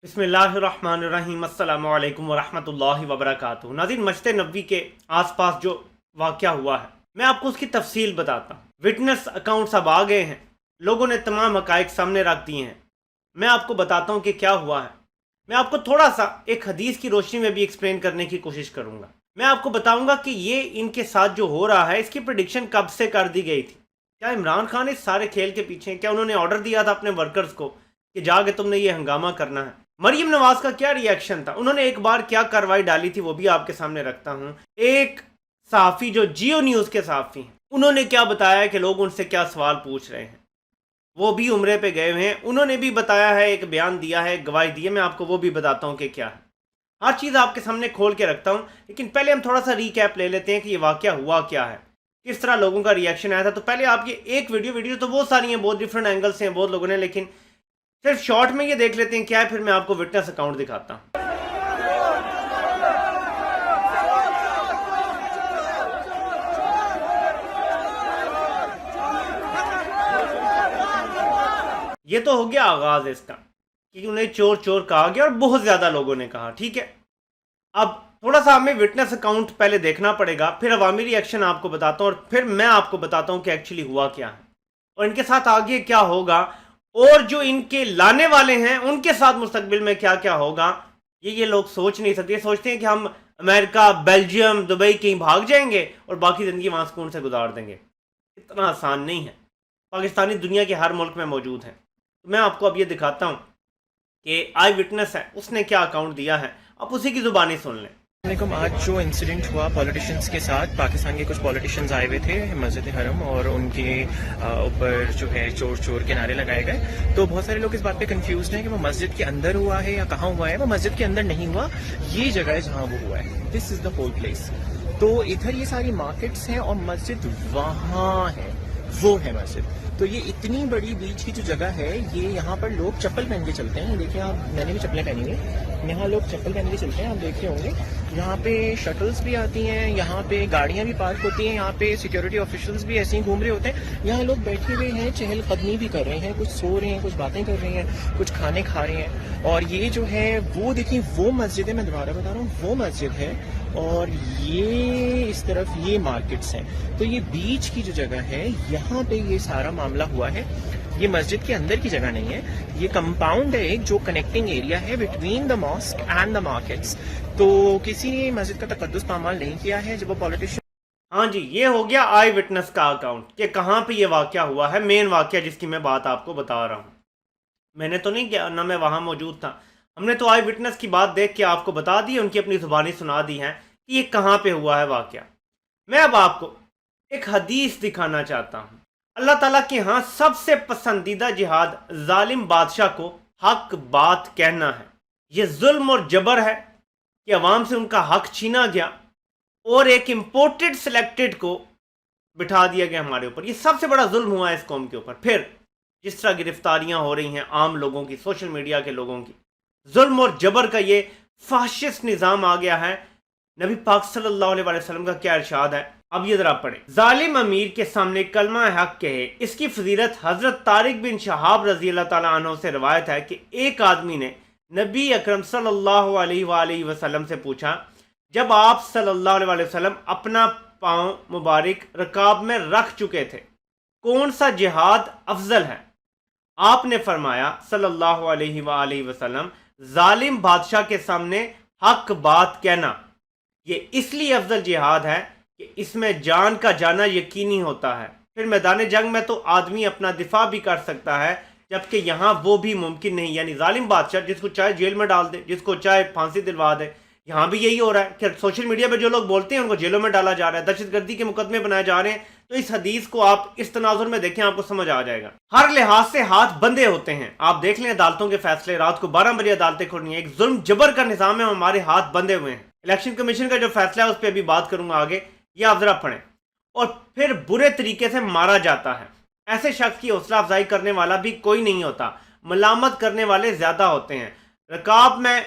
बिस्मिल्लाहिर्रहमानिर्रहीम अस्सलामु अलैकुम वरहमतुल्लाहि वबरकातुहू। नाज़रीन, मस्जिद नबवी के आसपास जो वाक़या हुआ है, मैं आपको उसकी तफसील बताता हूँ। विटनेस अकाउंट्स अब आ गए हैं, लोगों ने तमाम हक़ाइक़ सामने रख दिए हैं। मैं आपको बताता हूँ कि क्या हुआ है। मैं आपको थोड़ा सा एक हदीस की रोशनी में भी एक्सप्लेन करने की कोशिश करूँगा। मैं आपको बताऊँगा कि ये इनके साथ जो हो रहा है, इसकी प्रेडिक्शन कब से कर दी गई थी। क्या इमरान खान इस सारे खेल के पीछे हैं? क्या उन्होंने ऑर्डर दिया था अपने वर्कर्स को कि जाके तुमने ये हंगामा करना है? मरियम नवाज का क्या रिएक्शन था? उन्होंने एक बार क्या कार्रवाई डाली थी, वो भी आपके सामने रखता हूँ। एक सहाफ़ी जो जियो न्यूज़ के सहाफ़ी हैं, उन्होंने क्या बताया कि लोग उनसे क्या सवाल पूछ रहे हैं। वो भी उम्रे पे गए हुए हैं, उन्होंने भी बताया है, एक बयान दिया है, गवाही दी है। मैं आपको वो भी बताता हूँ कि क्या है। हर चीज़ आपके सामने खोल के रखता हूँ, लेकिन पहले हम थोड़ा सा रीकैप ले लेते हैं कि ये वाक़या हुआ क्या है, किस तरह लोगों का रिएक्शन आया था। तो पहले आप ये एक वीडियो तो बहुत सारी हैं, बहुत डिफरेंट एंगल से हैं बहुत लोगों ने, लेकिन सिर्फ शॉर्ट में ये देख लेते हैं क्या है, फिर मैं आपको विटनेस अकाउंट दिखाता हूँ। ये तो हो गया आगाज इसका कि उन्हें चोर चोर कहा गया और बहुत ज्यादा लोगों ने कहा। ठीक है, अब थोड़ा सा हमें विटनेस अकाउंट पहले देखना पड़ेगा, फिर अवामी रिएक्शन आपको बताता हूँ और फिर मैं आपको बताता हूँ कि एक्चुअली हुआ क्या है और इनके साथ आगे क्या होगा, और जो इनके लाने वाले हैं उनके साथ मुस्तकबिल में क्या क्या होगा। ये लोग सोच नहीं सकते। सोचते हैं कि हम अमेरिका, बेल्जियम, दुबई कहीं भाग जाएंगे और बाकी ज़िंदगी वहाँ सुकून से गुजार देंगे। इतना आसान नहीं है। पाकिस्तानी दुनिया के हर मुल्क में मौजूद हैं। तो मैं आपको अब ये दिखाता हूँ कि आई विटनेस है, उसने क्या अकाउंट दिया है, आप उसी की ज़ुबानी सुन लें। आज जो इंसिडेंट हुआ पॉलिटिशियंस के साथ, पाकिस्तान के कुछ पॉलिटिशियंस आए हुए थे मस्जिद हरम और उनके ऊपर जो है चोर चोर के नारे लगाए गए। तो बहुत सारे लोग इस बात पे कंफ्यूज हैं कि वो मस्जिद के अंदर हुआ है या कहाँ हुआ है। वो मस्जिद के अंदर नहीं हुआ, ये जगह है जहाँ वो हुआ है। This is the whole place. तो इधर ये सारी मार्केट्स हैं और मस्जिद वहाँ है, वो है मस्जिद। तो ये इतनी बड़ी बीच की जो जगह है, ये यहाँ पर लोग चप्पल पहन के चलते हैं। देखिए आप, मैंने भी चप्पलें पहनी है। यहाँ लोग चप्पल पहन के चलते हैं, आप देख रहे होंगे। यहाँ पे शटल्स भी आती हैं, यहाँ पे गाड़ियाँ भी पार्क होती हैं, यहाँ पे सिक्योरिटी ऑफिशियल्स भी ऐसे ही घूम रहे होते हैं। यहाँ लोग बैठे हुए हैं, चहल कदमी भी कर रहे हैं, कुछ सो रहे हैं, कुछ बातें कर रहे हैं, कुछ खाने खा रहे हैं। और ये जो है वो देखिए वो मस्जिद है, मैं दोबारा बता रहा हूँ, वो मस्जिद है। और ये इस तरफ ये मार्केट्स हैं। तो ये बीच की जो जगह है, यहाँ पे ये सारा मामला हुआ है। ये मस्जिद के अंदर की जगह नहीं है, ये कंपाउंड है एक जो कनेक्टिंग एरिया है between the mosque and the markets. तो किसी ने मस्जिद का तकद्दुस पामाल नहीं किया है जब वो पॉलिटिशियन। हाँ जी, ये हो गया आई विटनेस का अकाउंट कि कहाँ पे ये वाक़या हुआ है, मेन वाक़या जिसकी मैं बात आपको बता रहा हूँ। मैंने तो नहीं किया ना, मैं वहाँ मौजूद था। हमने तो आई विटनेस की बात देख के आपको बता दी, उनकी अपनी ज़ुबानी सुना दी है कि ये कहाँ पे हुआ है वाक़या। मैं अब आपको एक हदीस दिखाना चाहता हूँ। अल्लाह ताला के यहाँ सबसे पसंदीदा जिहाद जालिम बादशाह को हक बात कहना है। ये जुल्म और जबर है कि अवाम से उनका हक छीना गया और एक इम्पोर्टेड सिलेक्टेड को बिठा दिया गया हमारे ऊपर। ये सबसे बड़ा जुल्म हुआ है इस कौम के ऊपर। फिर जिस तरह गिरफ्तारियां हो रही हैं आम लोगों की, सोशल मीडिया के लोगों की, जुल्म और जबर का ये फाशिस्ट निज़ाम आ गया है। नबी पाक सल्लल्लाहु अलैहि वसल्लम का क्या इरशाद है, अब ये जरा पढ़े। जालिम अमीर के सामने कलमा हक कहे, इसकी फजीलत हजरत तारिक बिन शहाब रजी अल्लाह ताला अन्हु से रवायत है कि एक आदमी ने नबी अकरम सल्लल्लाहु अलैहि वसल्लम से पूछा, जब आप सल्लल्लाहु अलैहि वसल्लम अपना पाँव मुबारक रकाब में रख चुके थे, कौन सा जिहाद अफजल है? आपने फरमाया सल्लल्लाहु अलैहि वसल्लम, जालिम बादशाह के सामने हक बात कहना। ये इसलिए अफजल जिहाद है कि इसमें जान का जाना यकीनी होता है। फिर मैदान जंग में तो आदमी अपना दिफा भी कर सकता है, जबकि यहाँ वो भी मुमकिन नहीं। यानी जालिम बादशाह जिसको चाहे जेल में डाल दे, जिसको चाहे फांसी दिलवा दे। यहाँ भी यही हो रहा है कि सोशल मीडिया पे जो लोग बोलते हैं उनको जेलों में डाला जा रहा है, दहशतगर्दी के मुकदमे बनाए जा रहे हैं। तो इस हदीस को आप इस तनाजुर में देखें, आपको समझ आ जाएगा। हर लिहाज से हाथ बंधे होते हैं। आप देख लें अदालतों के फैसले, रात को 12 बजे अदालतें खुलनी है। एक जुल्म जबर का निजाम है, हमारे हाथ बंधे हुए हैं। इलेक्शन कमीशन का जो फैसला है उस पर अभी बात करूंगा आगे, ये आप जरा पढ़ें। और फिर बुरे तरीके से मारा जाता है। ऐसे शख्स की हौसला अफजाई करने वाला भी कोई नहीं होता, मलामत करने वाले ज्यादा होते हैं। रकाब में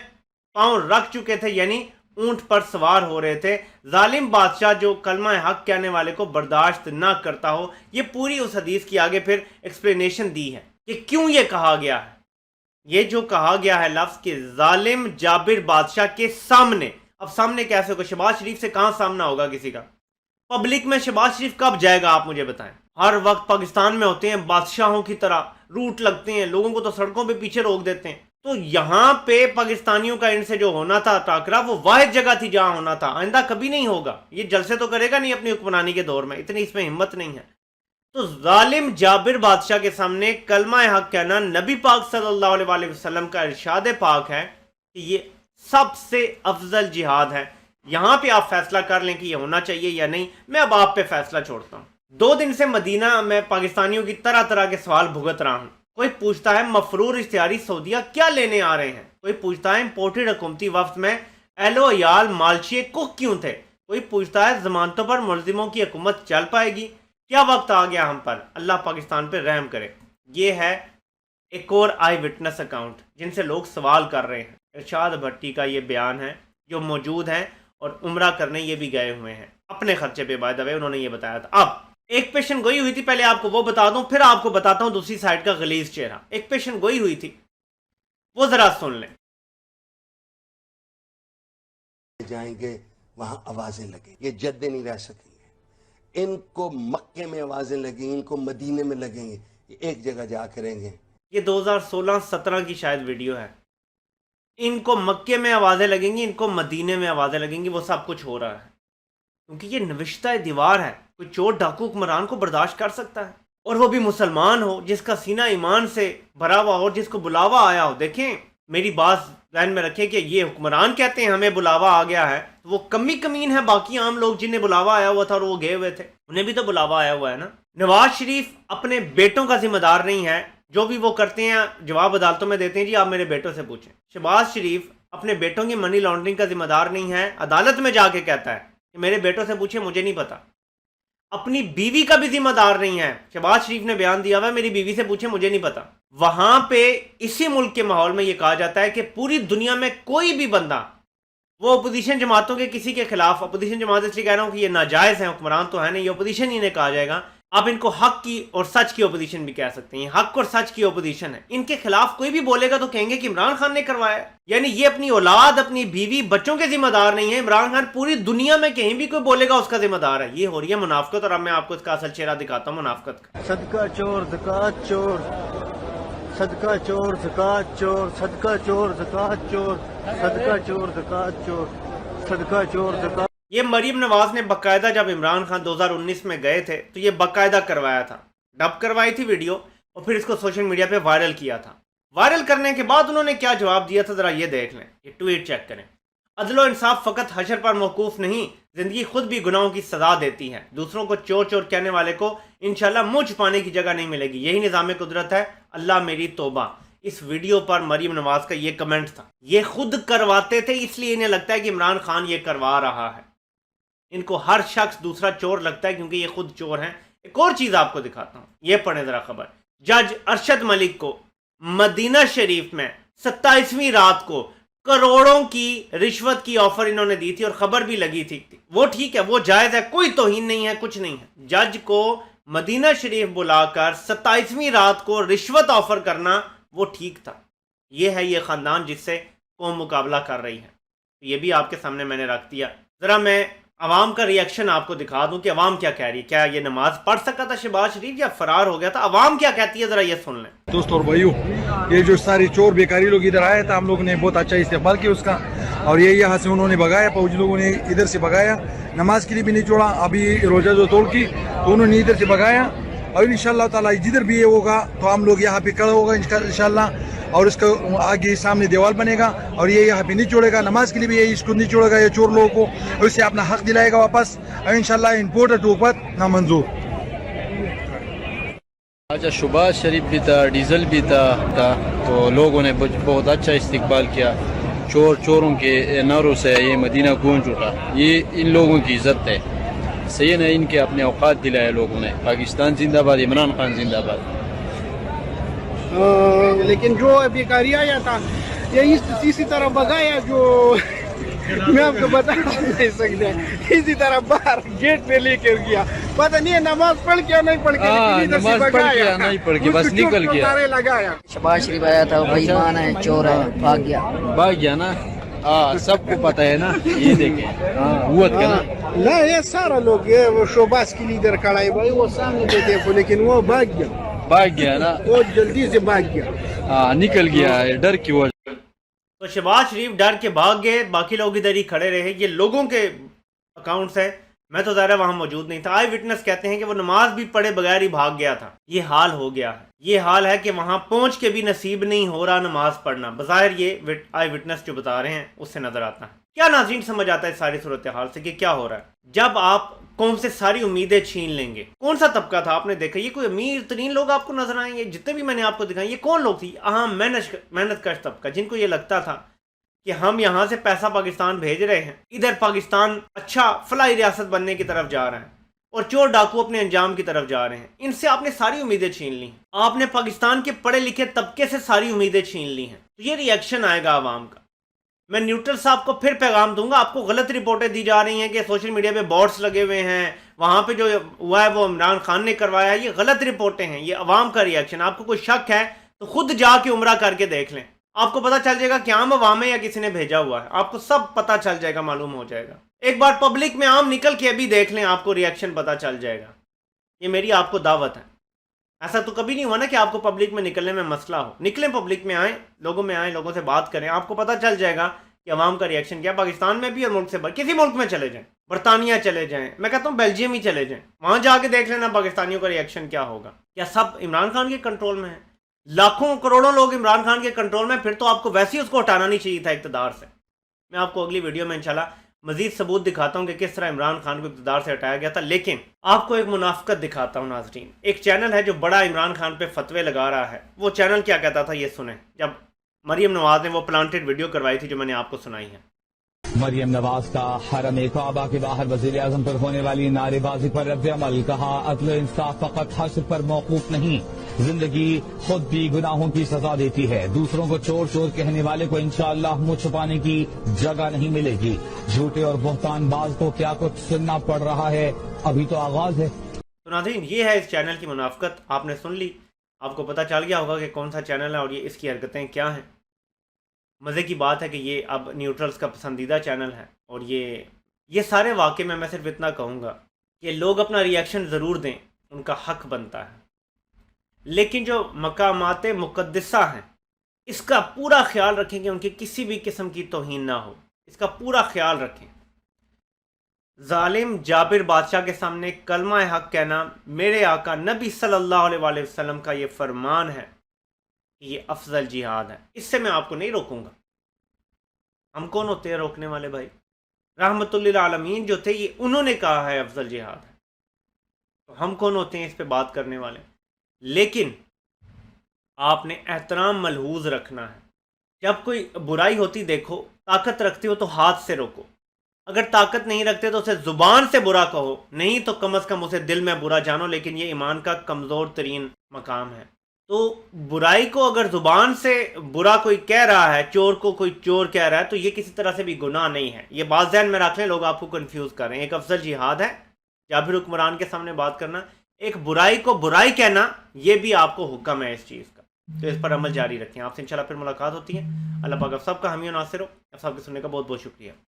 पाँव रख चुके थे यानी ऊंट पर सवार हो रहे थे। जालिम बादशाह जो कलमा हक कहने वाले को बर्दाश्त ना करता हो। ये पूरी उस हदीस की आगे फिर एक्सप्लेनेशन दी है कि क्यों ये कहा गया है। یہ جو کہا گیا ہے لفظ کہ ظالم جابر بادشاہ کے سامنے، اب سامنے کیسے ہوگا؟ شہباز شریف سے کہاں سامنا ہوگا کسی کا؟ پبلک میں شہباز شریف کب جائے گا آپ مجھے بتائیں؟ ہر وقت پاکستان میں ہوتے ہیں بادشاہوں کی طرح، روٹ لگتے ہیں، لوگوں کو تو سڑکوں پہ پیچھے روک دیتے ہیں. تو یہاں پہ پاکستانیوں کا ان سے جو ہونا تھا ٹاکرا، وہ واحد جگہ تھی جہاں ہونا تھا. آئندہ کبھی نہیں ہوگا. یہ جلسے تو کرے گا نہیں اپنی حکمرانی کے دور میں، اتنی اس میں ہمت نہیں ہے. تو ظالم جابر بادشاہ کے سامنے کلمہ حق کہنا نبی پاک صلی اللہ علیہ وآلہ وسلم کا ارشاد پاک ہے کہ یہ سب سے افضل جہاد ہے. یہاں پہ آپ فیصلہ کر لیں کہ یہ ہونا چاہیے یا نہیں. میں اب آپ پہ فیصلہ چھوڑتا ہوں. 2 دن سے مدینہ میں پاکستانیوں کی طرح طرح کے سوال بھگت رہا ہوں. کوئی پوچھتا ہے مفرور اشتہاری سعودیہ کیا لینے آ رہے ہیں، کوئی پوچھتا ہے امپورٹڈ حکومتی وفد میں ایلو عیال مالشیے کک کیوں تھے، کوئی پوچھتا ہے ضمانتوں پر ملزموں کی حکومت چل پائے گی. کیا وقت آ گیا ہم پر، اللہ پاکستان پہ رحم کرے. یہ ہے ایک اور آئی وٹنس اکاؤنٹ جن سے لوگ سوال کر رہے ہیں. ارشاد بھٹی کا یہ بیان ہے جو موجود ہیں، اور عمرہ کرنے یہ بھی گئے ہوئے ہیں اپنے خرچے پہ. بائی دا وے انہوں نے یہ بتایا تھا. اب ایک پیشن گوئی ہوئی تھی، پہلے آپ کو وہ بتا دوں پھر آپ کو بتاتا ہوں دوسری سائڈ کا غلیظ چہرہ. ایک پیشن گوئی ہوئی تھی، وہ ذرا سن لیں. جائیں گے وہاں آوازیں لگیں، یہ جدے نہیں رہ سکیں گے. ان کو مکے میں آوازیں لگیں، ان کو مدینے میں لگیں گے، یہ ایک جگہ جا کریں گے. یہ 2016-17 کی شاید ویڈیو ہے. ان کو مکے میں آوازیں لگیں گی، ان کو مدینے میں آوازیں لگیں گی. وہ سب کچھ ہو رہا ہے کیونکہ یہ نوشتہ دیوار ہے. کوئی چور ڈاکو حکمران کو برداشت کر سکتا ہے؟ اور وہ بھی مسلمان ہو، جس کا سینہ ایمان سے بھرا ہوا ہو، جس کو بلاوا آیا ہو. دیکھیں میری بات ذہن میں رکھیں کہ یہ حکمران کہتے ہیں ہمیں بلاوا آ گیا ہے، وہ کمی کمین ہے باقی عام لوگ جنہیں بلاوا آیا ہوا تھا اور وہ گئے ہوئے تھے، انہیں بھی تو بلاوا آیا ہوا ہے نا. نواز شریف اپنے بیٹوں کا ذمہ دار نہیں ہے. جو بھی وہ کرتے ہیں جواب عدالتوں میں دیتے ہیں، جی آپ میرے بیٹوں سے پوچھیں. شہباز شریف اپنے بیٹوں کی منی لانڈرنگ کا ذمہ دار نہیں ہے. عدالت میں جا کے کہتا ہے کہ میرے بیٹوں سے پوچھیں، مجھے نہیں پتا. اپنی بیوی کا بھی ذمہ دار نہیں ہے. شہباز شریف نے بیان دیا ہوا ہے میری بیوی سے پوچھیں، مجھے نہیں پتا. وہاں پہ اسی ملک کے ماحول میں یہ کہا جاتا ہے کہ پوری دنیا میں کوئی بھی بندہ وہ اپوزیشن جماعتوں کے کسی کے خلاف، اپوزیشن جماعت اس لیے کہہ رہا ہوں کہ یہ ناجائز ہیں، حکمران تو ہے نہیں، یہ اپوزیشن ہی انہیں کہا جائے گا. آپ ان کو حق کی اور سچ کی اپوزیشن بھی کہہ سکتے ہیں. حق اور سچ کی اپوزیشن ہے. ان کے خلاف کوئی بھی بولے گا تو کہیں گے کہ عمران خان نے کروایا. یعنی یہ اپنی اولاد، اپنی بیوی، بچوں کے ذمہ دار نہیں ہے. عمران خان پوری دنیا میں کہیں بھی کوئی بولے گا اس کا ذمہ دار ہے. یہ ہو رہی ہے منافقت، اور اب میں آپ کو اس کا اصل چہرہ دکھاتا ہوں منافقت کا. صدقہ چور زکات چور، صدقہ چور زکات چور، صدقہ چور زکات چور، صدقہ چور زکات چور، صدقہ چور زکات. یہ مریم نواز نے باقاعدہ جب عمران خان 2019 میں گئے تھے تو یہ باقاعدہ کروایا تھا، ڈب کروائی تھی ویڈیو، اور پھر اس کو سوشل میڈیا پہ وائرل کیا تھا. وائرل کرنے کے بعد انہوں نے کیا جواب دیا تھا ذرا یہ دیکھ لیں. یہ ٹویٹ چیک کریں. عدل و انصاف فقط حشر پر موقوف نہیں، زندگی خود بھی گناہوں کی سزا دیتی ہے. دوسروں کو چور چور کہنے والے کو انشاءاللہ منہ چھپانے کی جگہ نہیں ملے گی. یہی نظام قدرت ہے، اللہ میری توبہ. اس ویڈیو پر مریم نواز کا یہ کمنٹ تھا. یہ خود کرواتے تھے اس لیے انہیں لگتا ہے کہ عمران خان یہ کروا رہا ہے. ان کو ہر شخص دوسرا چور لگتا ہے کیونکہ یہ خود چور ہیں. ایک اور چیز آپ کو دکھاتا ہوں، یہ پڑھیں ذرا خبر. جج ارشد ملک کو مدینہ شریف میں 27ویں رات کو کروڑوں کی رشوت کی آفر انہوں نے دی تھی، اور خبر بھی لگی تھی. وہ ٹھیک ہے، وہ جائز ہے، کوئی توہین نہیں ہے، کچھ نہیں ہے. جج کو مدینہ شریف بلا کر 27ویں رات کو رشوت آفر کرنا وہ ٹھیک تھا. یہ ہے یہ خاندان جس سے قوم مقابلہ کر رہی ہے. یہ بھی آپ کے سامنے میں نے رکھ دیا. ذرا میں عوام کا ریئیکشن آپ کو دکھا دوں کہ عوام کیا کہہ رہی ہے. کیا یہ نماز پڑھ سکا تھا شہباز شریف یا فرار ہو گیا تھا؟ عوام کیا کہتی ہے ذرا یہ سن لیں. دوست اور بھائیو، یہ جو سارے چور بیکاری لوگ ادھر آئے تھے، ہم لوگوں نے بہت اچھا استقبال کیا اس کا، اور یہ یہاں سے انہوں نے بھگایا، فوجی لوگوں نے ادھر سے بھگایا، نماز کے لیے بھی نہیں چھوڑا. ابھی روزہ جو توڑ کی تو انہوں نے ادھر سے بھگایا، اور انشاءاللہ تعالی جدھر بھی یہ ہوگا تو ہم لوگ یہاں پہ کھڑا ہوگا انشاءاللہ، اور اس کا آگے سامنے دیوال بنے گا، اور یہ یہاں پہ نہیں چھوڑے گا. نماز کے لیے بھی یہ اس کو نہیں چھوڑے گا، یہ چور لوگوں کو، اور اس سے اپنا حق دلائے گا واپس، اور انشاءاللہ امپورٹ اوپر نامنظور. اچھا، شہباز شریف بھی تھا، ڈیزل بھی تھا، تو لوگوں نے بہت اچھا استقبال کیا. چوروں کے نعروں سے یہ مدینہ گونج اٹھا. یہ ان لوگوں کی عزت ہے، صحیح نہ ان کے اپنے اوقات دلائے لوگوں نے. پاکستان زندہ باد، عمران خان زندہ باد. لیکن جو بیکاری آیا تھا یہ اسی طرح بگایا جو मैं आपको बता नहीं सकता, इसी तरह बाहर गेट पे लेकर गया, पता नहीं है नमाज पढ़ के नहीं पढ़ के, लेकिन इधर से नमाज पढ़ भगाया, के नहीं पढ़ के बस उसको निकल चोट को गया। नारे लगाया। शबाज शरीफ आया था, भाई मान है, चोर है, भाग गया। भाग गया ना। हाँ सबको पता है ना, ये देखे हाँ हुआ था ना। ना ये सारा लोग, ये वो शोबाज की लीडर खड़ा है भाई, वो सामने थे देखो, लेकिन वो भाग गया ना। वो जल्दी से भाग गया। हाँ निकल गया है डर की वजह। तो शहबाज शरीफ डर के भाग गए, बाकी लोग इधर ही खड़े रहे। ये लोगों के अकाउंट्स है, मैं तो ज़ाहिर वहाँ मौजूद नहीं था। आई विटनेस कहते हैं कि वो नमाज भी पढ़े बगैर ही भाग गया था। ये हाल हो गया है, ये हाल है कि वहाँ पहुँच के भी नसीब नहीं हो रहा नमाज पढ़ना। बज़ाहिर ये आई विटनेस जो बता रहे हैं उससे नज़र आता है। क्या नाज़रीन समझ आता है सारी सूरत हाल से कि क्या हो रहा है? जब आप कौम से सारी उम्मीदें छीन लेंगे। कौन सा तबका था आपने देखा? ये कोई अमीर तरीन लोग आपको नजर आएंगे? जितने भी मैंने आपको दिखाए ये कौन लोग थी? अहम मेहनत कश तबका, जिनको ये लगता था कि हम यहाँ से पैसा पाकिस्तान भेज रहे हैं, इधर पाकिस्तान अच्छा फलाही रियासत बनने की तरफ जा रहा है और चोर डाकू अपने अंजाम की तरफ जा रहे हैं। इनसे आपने सारी उम्मीदें छीन ली। आपने पाकिस्तान के पढ़े लिखे तबके से सारी उम्मीदें छीन ली हैं। तो ये रिएक्शन आएगा आवाम का। मैं न्यूट्रल साहब को फिर पैगाम दूंगा, आपको गलत रिपोर्टें दी जा रही हैं कि सोशल मीडिया पे बॉट्स लगे हुए हैं, वहाँ पे जो हुआ है वो इमरान खान ने करवाया है। ये गलत रिपोर्टें हैं, ये अवाम का रिएक्शन। आपको कोई शक है तो खुद जाके उम्रा करके देख लें, आपको पता चल जाएगा कि आम अवाम है या किसी ने भेजा हुआ है। आपको सब पता चल जाएगा, मालूम हो जाएगा। एक बार पब्लिक में आम निकल के अभी देख लें, आपको रिएक्शन पता चल जाएगा। ये मेरी आपको दावत है। ऐसा तो कभी नहीं हुआ ना कि आपको पब्लिक में निकलने में मसला हो। निकलें, पब्लिक में आएँ, लोगों से बात करें, आपको पता चल जाएगा कि अवाम का रिएक्शन क्या। पाकिस्तान में भी और मुल्क से बाहर किसी मुल्क में चले जाएं, बरतानिया चले जाएं, मैं कहता हूँ बेल्जियम ही चले जाएं, वहाँ जाके देख लेना पाकिस्तानियों का रिएक्शन क्या होगा। क्या सब इमरान खान के कंट्रोल में है? लाखों करोड़ों लोग इमरान खान के कंट्रोल में, फिर तो आपको वैसे ही उसको हटाना नहीं चाहिए था इक़्तिदार से। मैं आपको अगली वीडियो में इंशाल्लाह मजीद सबूत दिखाता हूँ कि किस तरह इमरान खान को इक़्तिदार से हटाया गया था। लेकिन आपको एक मुनाफिकत दिखाता हूँ नाज़रीन। एक चैनल है जो बड़ा इमरान खान पे फतवे लगा रहा है। वो चैनल क्या कहता था ये सुने, जब मरियम नवाज ने वो प्लांटेड वीडियो करवाई थी जो मैंने आपको सुनाई है। मरियम नवाज का हरम काबा के बाहर वज़ीर आज़म पर होने वाली नारेबाजी पर रद्द-ए-अमल। कहा, अदल इंसाफ फकत हश्र पर मौकूफ नहीं, जिंदगी खुद भी गुनाहों की सजा देती है। दूसरों को चोर चोर कहने वाले को इंशाअल्लाह मुंह छुपाने की जगह नहीं मिलेगी। झूठे और बहतानबाज को क्या कुछ सुनना पड़ रहा है, अभी तो आगाज है। तो नाज़रीन ये है इस चैनल की मुनाफिकत। आपने सुन ली, आपको पता चल गया होगा कि कौन सा चैनल है और ये इसकी हरकतें क्या हैं। मज़े की बात है कि ये अब न्यूट्रल्स का पसंदीदा चैनल है। और ये सारे वाक़े में मैं सिर्फ इतना कहूँगा कि लोग अपना रिएक्शन ज़रूर दें, उनका हक बनता है, लेकिन जो मकामात मुक़द्दसा हैं इसका पूरा ख्याल रखें कि उनकी किसी भी किस्म की तौहीन ना हो। इसका पूरा ख्याल रखें। जालिम जाबिर बादशाह के सामने कलमा हक कहना मेरे आका नबी सल्लल्लाहु अलैहि वसल्लम का ये फरमान है कि ये अफजल जिहाद है। इससे मैं आपको नहीं रोकूंगा। हम कौन होते हैं रोकने वाले भाई? रहमतुल्लिल आलमीन जो थे ये उन्होंने कहा है अफजल जिहाद है, तो हम कौन होते हैं इस पे बात करने वाले? लेकिन आपने एहतराम मलहूज रखना है। जब कोई बुराई होती देखो, ताकत रखते हो तो हाथ से रोको, अगर ताकत नहीं रखते तो उसे ज़ुबान से बुरा कहो, नहीं तो कम अज़ कम उसे दिल में बुरा जानो। लेकिन ये ईमान का कमज़ोर तरीन मकाम है। तो बुराई को अगर ज़ुबान से बुरा कोई कह रहा है, चोर को कोई चोर कह रहा है, तो ये किसी तरह से भी गुनाह नहीं है। ये बात ज़हन में रख लें, लोग आपको कंफ्यूज कर रहे हैं। एक अफजल जिहाद है जाबिर हुक्मरान के सामने बात करना, एक बुराई को बुराई कहना, ये भी आपको हुक्म है इस चीज़ का। तो इस पर अमल जारी रखें। आपसे इंशाल्लाह फिर मुलाकात होती है। अल्लाह पाक आप सबका हामी और नासिर हो। आप सबके सुनने का बहुत बहुत शुक्रिया।